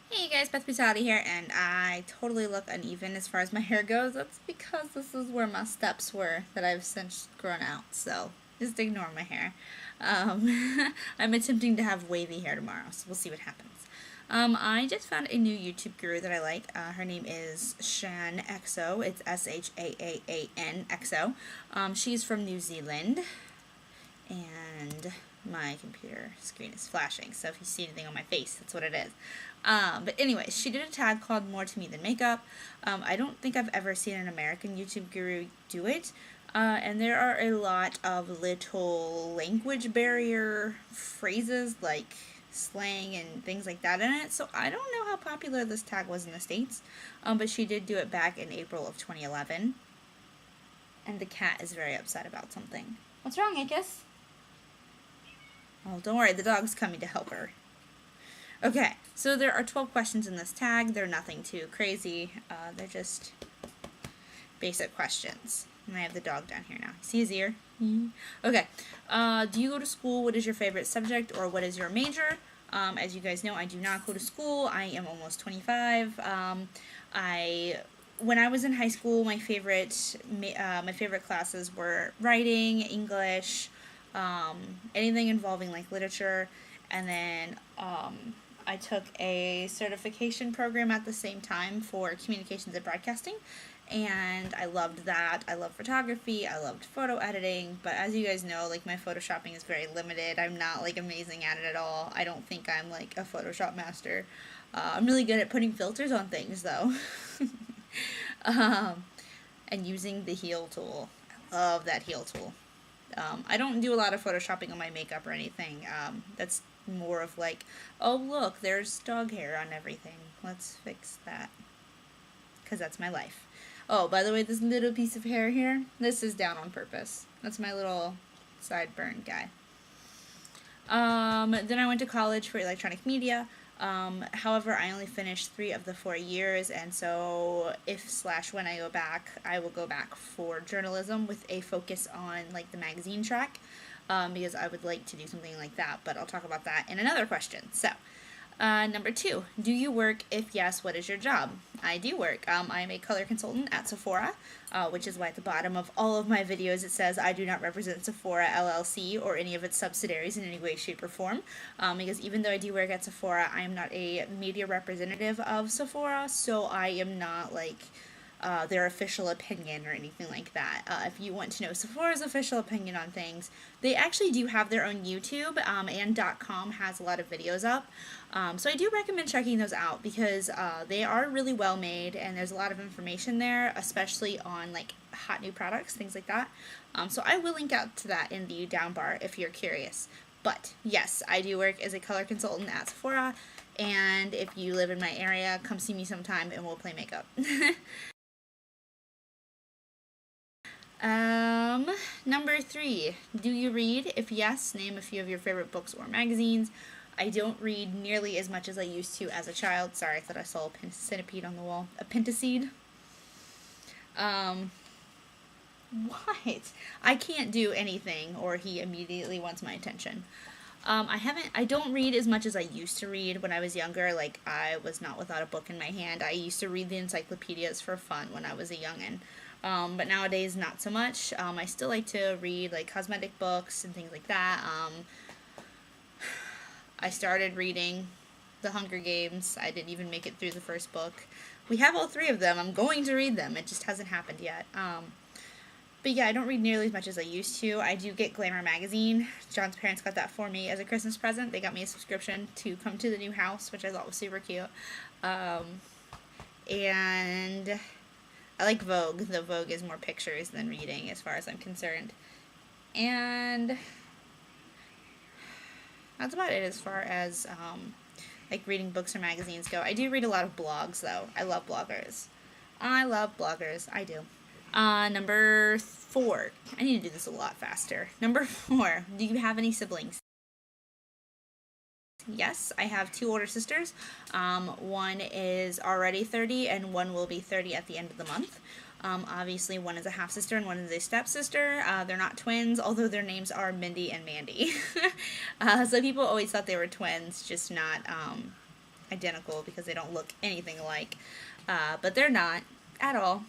Hey guys, Beth Brutality here, and I totally look uneven as far as my hair goes. That's because this is where my steps were that I've since grown out, so just ignore my hair. I'm attempting to have wavy hair tomorrow, so we'll see what happens. I just found a new YouTube guru that I like. Her name is Shaaanxo. It's Shaaanxo. She's from New Zealand, and my computer screen is flashing, so if you see anything on my face, that's what it is. But anyway, she did a tag called More to Me Than Makeup. I don't think I've ever seen an American YouTube guru do it. And there are a lot of little language barrier phrases like slang and things like that in it. So I don't know how popular this tag was in the States. But she did do it back in April of 2011. And the cat is very upset about something. What's wrong, Akis? Oh, don't worry, the dog's coming to help her. Okay, so there are 12 questions in this tag. They're nothing too crazy. They're just basic questions. And I have the dog down here now. See his ear? Okay. Do you go to school? What is your favorite subject, or what is your major? As you guys know, I do not go to school. I am almost 25. When I was in high school, my favorite classes were writing, English, anything involving like literature, and then I took a certification program at the same time for communications and broadcasting, and I loved that. I love photography, I loved photo editing, but as you guys know, like, my photoshopping is very limited. I'm not like amazing at it at all. I don't think I'm like a Photoshop master. I'm really good at putting filters on things though. And using the heal tool. I love that heal tool. I don't do a lot of photoshopping on my makeup or anything. That's more of like, oh look, there's dog hair on everything. Let's fix that. Because that's my life. Oh, by the way, this little piece of hair here, this is down on purpose. That's my little sideburn guy. Then I went to college for electronic media. However, I only finished 3 of the 4 years, and so when I go back, I will go back for journalism with a focus on like the magazine track, because I would like to do something like that, but I'll talk about that in another question. So, number 2, do you work? If yes, what is your job? I do work. I am a color consultant at Sephora, which is why at the bottom of all of my videos it says I do not represent Sephora LLC or any of its subsidiaries in any way, shape, or form. Because even though I do work at Sephora, I am not a media representative of Sephora, so I am not like their official opinion or anything like that. If you want to know Sephora's official opinion on things, they actually do have their own YouTube, and .com has a lot of videos up. So I do recommend checking those out because they are really well made, and there's a lot of information there, especially on like hot new products, things like that. So I will link out to that in the down bar if you're curious. But yes, I do work as a color consultant at Sephora, and if you live in my area, come see me sometime and we'll play makeup. Number 3, do you read? If yes, name a few of your favorite books or magazines. I don't read nearly as much as I used to as a child. Sorry, I thought I saw a centipede on the wall. A pentacede. What? I can't do anything or he immediately wants my attention. I don't read as much as I used to read when I was younger. Like, I was not without a book in my hand. I used to read the encyclopedias for fun when I was a youngin'. But nowadays, not so much. I still like to read, like, cosmetic books and things like that. I started reading The Hunger Games. I didn't even make it through the first book. We have all 3 of them. I'm going to read them. It just hasn't happened yet. But yeah, I don't read nearly as much as I used to. I do get Glamour magazine. John's parents got that for me as a Christmas present. They got me a subscription to come to the new house, which I thought was super cute. And I like Vogue. The Vogue is more pictures than reading as far as I'm concerned. And that's about it as far as like reading books or magazines go. I do read a lot of blogs though. I love bloggers. I do. Number 4. I need to do this a lot faster. Number 4. Do you have any siblings? Yes, I have 2 older sisters. One is already 30 and one will be 30 at the end of the month. Obviously, one is a half-sister and one is a step-sister. They're not twins, although their names are Mindy and Mandy. So people always thought they were twins, just not identical because they don't look anything alike. But they're not at all.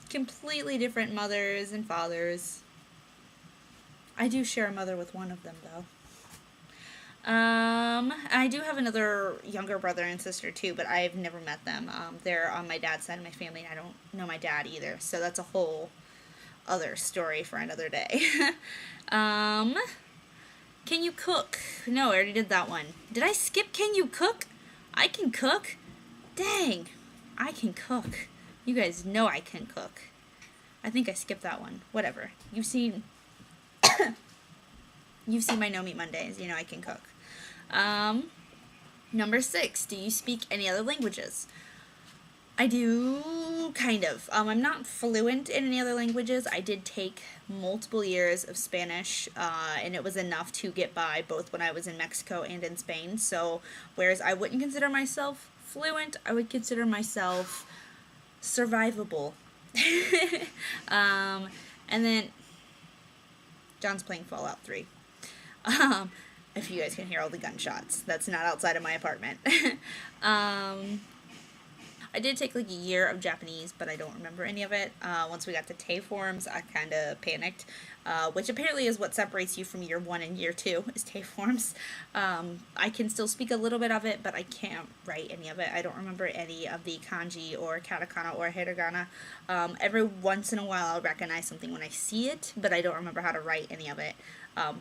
Completely different mothers and fathers. I do share a mother with one of them, though. I do have another younger brother and sister too, but I've never met them. They're on my dad's side of my family, and I don't know my dad either. So that's a whole other story for another day. um, can you cook? No, I already did that one. Did I skip can you cook? I can cook? Dang, I can cook. You guys know I can cook. I think I skipped that one. Whatever. You've seen my No Meat Mondays. You know I can cook. Number 6. Do you speak any other languages? I do, kind of. I'm not fluent in any other languages. I did take multiple years of Spanish, and it was enough to get by both when I was in Mexico and in Spain. So, whereas I wouldn't consider myself fluent, I would consider myself survivable. And then, John's playing Fallout 3. If you guys can hear all the gunshots. That's not outside of my apartment. I did take like a year of Japanese, but I don't remember any of it. Once we got to Tay forms, I kind of panicked, which apparently is what separates you from year 1 and year 2, is Tay forms. I can still speak a little bit of it, but I can't write any of it. I don't remember any of the kanji or katakana or hiragana. Every once in a while I'll recognize something when I see it, but I don't remember how to write any of it.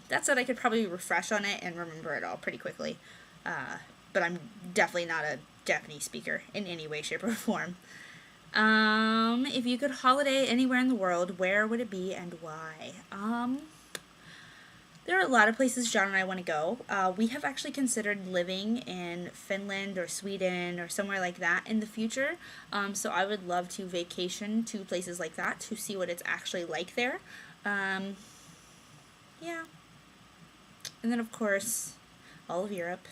That said, I could probably refresh on it and remember it all pretty quickly. But I'm definitely not a Japanese speaker in any way, shape, or form. If you could holiday anywhere in the world, where would it be and why? There are a lot of places John and I want to go. We have actually considered living in Finland or Sweden or somewhere like that in the future. So I would love to vacation to places like that to see what it's actually like there. Yeah. And then, of course, all of Europe.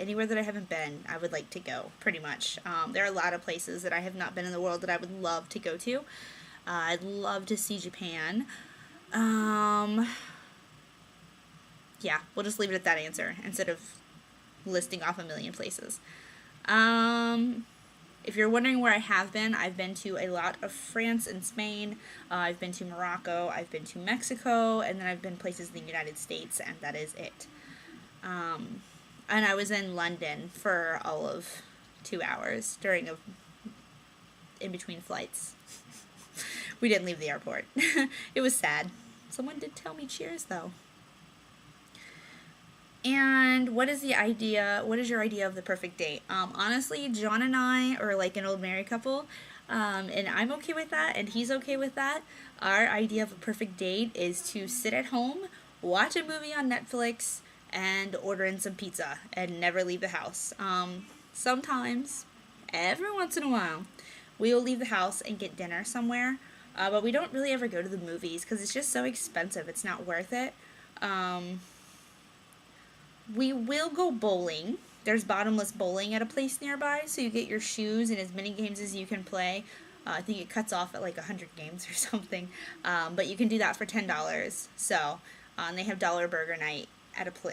Anywhere that I haven't been, I would like to go, pretty much. There are a lot of places that I have not been in the world that I would love to go to. I'd love to see Japan. Yeah, we'll just leave it at that answer instead of listing off a million places. If you're wondering where I have been, I've been to a lot of France and Spain. I've been to Morocco. I've been to Mexico. And then I've been places in the United States, and that is it. And I was in London for all of 2 hours in between flights. We didn't leave the airport. It was sad. Someone did tell me cheers, though. And what is your idea of the perfect date? Honestly, John and I are like an old married couple, and I'm okay with that, and he's okay with that. Our idea of a perfect date is to sit at home, watch a movie on Netflix, and order in some pizza and never leave the house. Sometimes, every once in a while, we will leave the house and get dinner somewhere, but we don't really ever go to the movies because it's just so expensive. It's not worth it. We will go bowling. There's bottomless bowling at a place nearby, so you get your shoes and as many games as you can play. I think it cuts off at like 100 games or something, but you can do that for $10. So, and they have Dollar Burger Night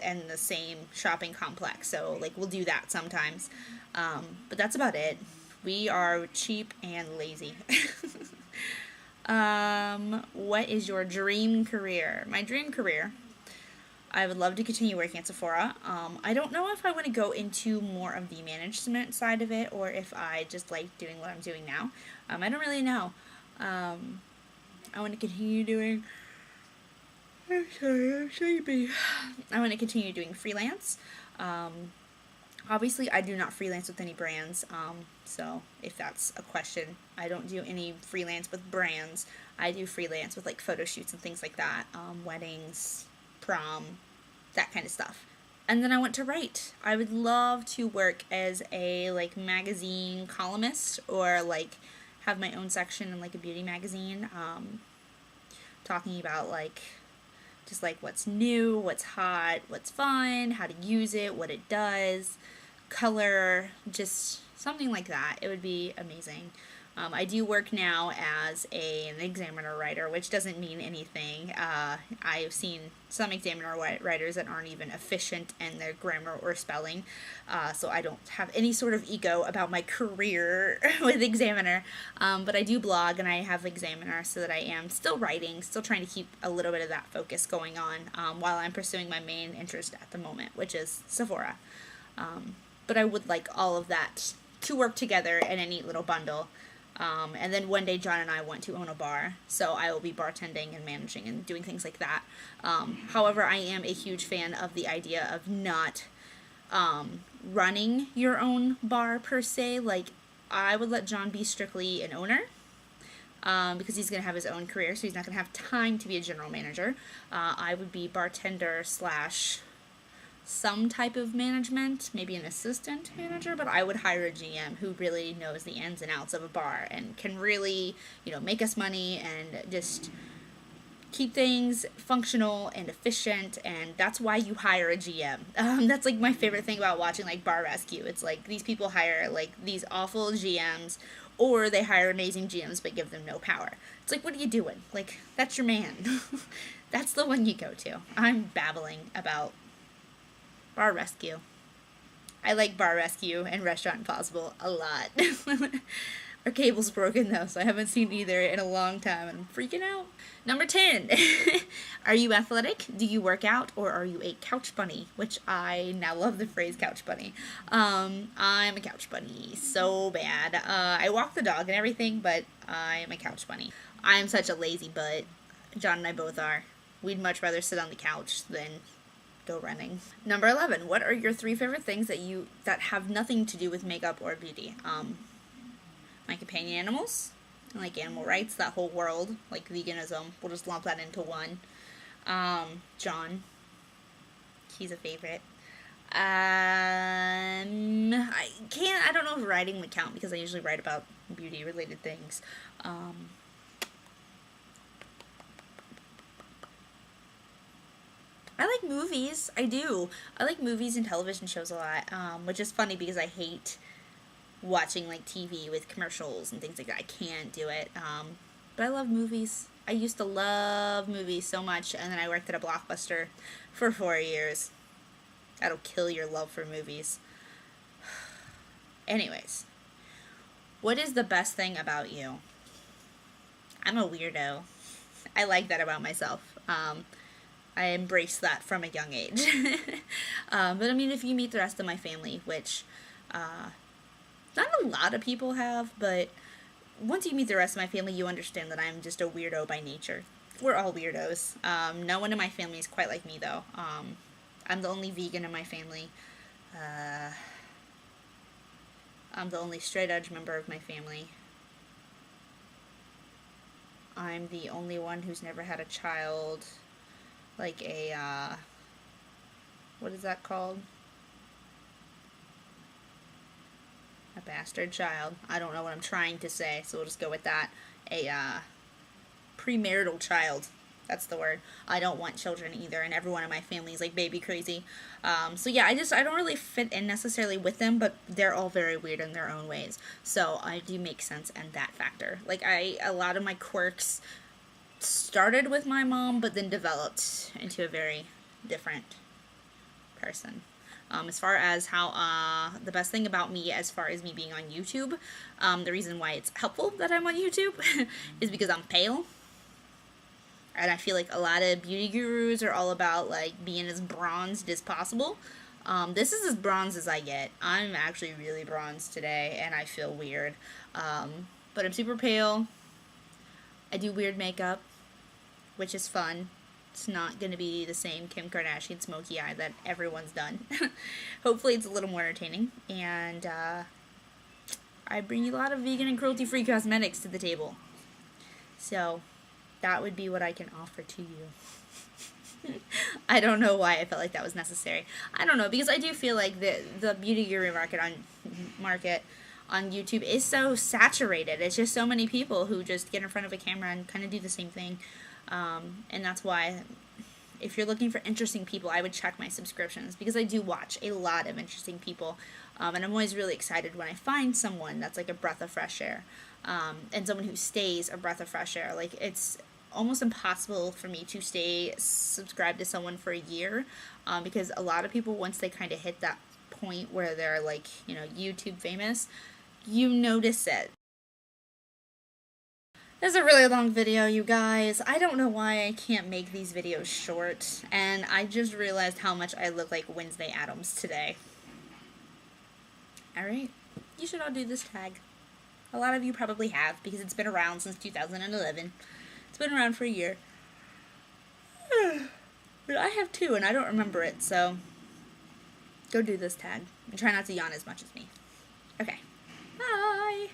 in the same shopping complex, so like we'll do that sometimes, but that's about it. We are cheap and lazy. What is your dream career? My dream career, I would love to continue working at Sephora. I don't know if I want to go into more of the management side of it or if I just like doing what I'm doing now. I don't really know. I want to continue doing I'm sorry, I'm sleepy. I want to continue doing freelance. Obviously, I do not freelance with any brands, so if that's a question, I don't do any freelance with brands. I do freelance with like photo shoots and things like that, weddings, prom, that kind of stuff. And then I want to write. I would love to work as a like magazine columnist or like have my own section in like a beauty magazine, talking about like just like what's new, what's hot, what's fun, how to use it, what it does, color, just something like that. It would be amazing. I do work now as an examiner writer, which doesn't mean anything. I've seen some examiner writers that aren't even efficient in their grammar or spelling, so I don't have any sort of ego about my career with examiner. But I do blog and I have examiner, so that I am still writing, still trying to keep a little bit of that focus going on while I'm pursuing my main interest at the moment, which is Sephora. But I would like all of that to work together in a neat little bundle. And then one day John and I want to own a bar, so I will be bartending and managing and doing things like that. However, I am a huge fan of the idea of not running your own bar per se. Like, I would let John be strictly an owner, because he's going to have his own career, so he's not going to have time to be a general manager. I would be bartender slash some type of management, maybe an assistant manager, but I would hire a GM who really knows the ins and outs of a bar and can really, make us money and just keep things functional and efficient, and that's why you hire a GM. That's like my favorite thing about watching like Bar Rescue. It's like these people hire like these awful GMs, or they hire amazing GMs but give them no power. It's like, what are you doing? Like, that's your man. That's the one you go to. I'm babbling about Bar Rescue. I like Bar Rescue and Restaurant Impossible a lot. Our cable's broken though, so I haven't seen either in a long time, and I'm freaking out. Number 10. Are you athletic? Do you work out? Or are you a couch bunny? Which I now love the phrase couch bunny. I'm a couch bunny so bad. I walk the dog and everything, but I am a couch bunny. I'm such a lazy butt. John and I both are. We'd much rather sit on the couch than go running. Number 11. What are your 3 favorite things that have nothing to do with makeup or beauty? My companion animals, like animal rights, that whole world, like veganism. We'll just lump that into one. John, he's a favorite. I don't know if writing would count, because I usually write about beauty related things. I like movies. I do. I like movies and television shows a lot, which is funny because I hate watching like TV with commercials and things like that. I can't do it. But I love movies. I used to love movies so much, and then I worked at a Blockbuster for 4 years. That'll kill your love for movies. Anyways, what is the best thing about you? I'm a weirdo. I like that about myself. I embrace that from a young age. But I mean, if you meet the rest of my family, which not a lot of people have, but once you meet the rest of my family, you understand that I'm just a weirdo by nature. We're all weirdos. No one in my family is quite like me, though. I'm the only vegan in my family. I'm the only straight edge member of my family. I'm the only one who's never had a child. Like a, what is that called? A bastard child. I don't know what I'm trying to say, so we'll just go with that. A, premarital child. That's the word. I don't want children either, and everyone in my family is like baby crazy. So yeah, I don't really fit in necessarily with them, but they're all very weird in their own ways. So I do make sense in that factor. Like a lot of my quirks started with my mom, but then developed into a very different person. As far as how, the best thing about me, as far as me being on YouTube, the reason why it's helpful that I'm on YouTube is because I'm pale. And I feel like a lot of beauty gurus are all about, like, being as bronzed as possible. This is as bronzed as I get. I'm actually really bronzed today, and I feel weird. But I'm super pale. I do weird makeup, which is fun. It's not going to be the same Kim Kardashian smoky eye that everyone's done. Hopefully it's a little more entertaining. And I bring you a lot of vegan and cruelty-free cosmetics to the table. So that would be what I can offer to you. I don't know why I felt like that was necessary. I don't know, because I do feel like the beauty guru market on YouTube is so saturated. It's just so many people who just get in front of a camera and kind of do the same thing. And that's why, if you're looking for interesting people, I would check my subscriptions, because I do watch a lot of interesting people. And I'm always really excited when I find someone that's like a breath of fresh air. and someone who stays a breath of fresh air. Like, it's almost impossible for me to stay subscribed to someone for a year, because a lot of people, once they kind of hit that point where they're like, you know, YouTube famous, you notice it. This is a really long video, you guys. I don't know why I can't make these videos short, and I just realized how much I look like Wednesday Addams today. Alright, you should all do this tag. A lot of you probably have, because it's been around since 2011. It's been around for a year. But I have two, and I don't remember it, so go do this tag. And try not to yawn as much as me. Okay. Bye!